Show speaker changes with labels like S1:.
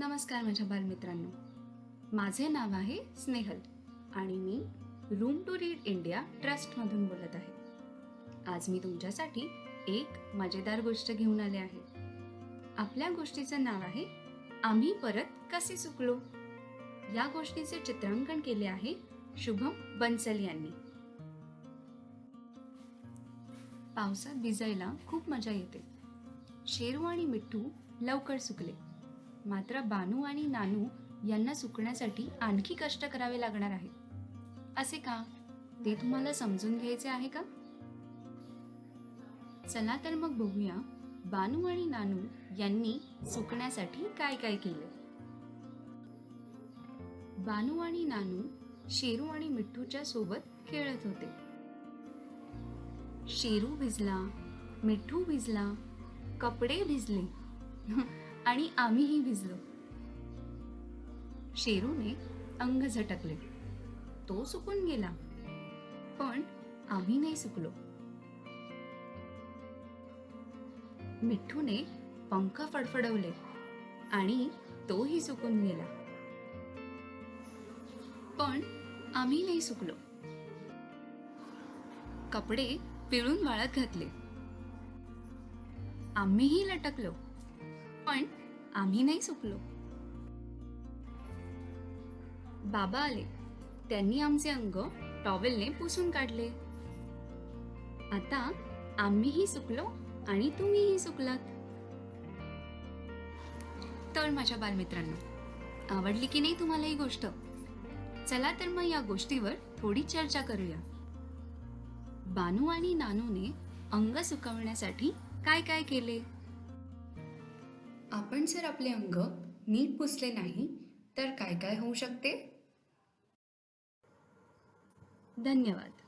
S1: नमस्कार माझ्या बालमित्रांनो, माझे नाव आहे स्नेहल आणि मी रूम टू रीड इंडिया ट्रस्टमधून बोलत आहे. आज मी तुमच्यासाठी एक मजेदार गोष्ट घेऊन आले आहे. आपल्या गोष्टीचं नाव आहे आम्ही परत कसे चुकलो. या गोष्टीचे चित्रांकन केले आहे शुभम बन्सल यांनी. पावसात भिजायला खूप मजा येते. शेरू आणि मिठ्ठू लवकर सुकले, मात्र बानू आणि नानू यांना सुकण्यासाठी आणखी कष्ट करावे लागणार आहे. असे का, ते तुम्हाला समजून घ्यायचे आहे का? चला तर मग बघूया बानू आणि नानू यांनी सुकण्यासाठी काय काय केले. बानू आणि नानू शेरू आणि मिठ्ठूच्या सोबत खेळत होते. शेरू भिजला, मिठ्ठू भिजला, कपडे भिजले आणि आम्हीही भिजलो. शेरूने अंग झटकले, तो सुकून गेला, पण आम्ही नाही सुकलो. मिठ्ठूने पंख फडफडवले आणि तोही सुकून गेला, पण आम्ही नाही सुकलो. कपडे पिळून वाळत घातले, आम्हीही लटकलो, पण आम्ही नाही सुकलो. बाबा आले, त्यांनी आमचे अंग टॉवेलने पुसून काढले. आता आम्हीही सुकलो आणि तुम्हीही सुकलात. तर माझ्या बालमित्रांनो, आवडली की नाही तुम्हाला ही गोष्ट? चला तर मग या गोष्टीवर थोडी चर्चा करूया. बानू आणि नानूने अंग सुकवण्यासाठी काय काय केले? आपण जर आपले अंग नीट पुसले नाही तर काय काय होऊ शकते? धन्यवाद.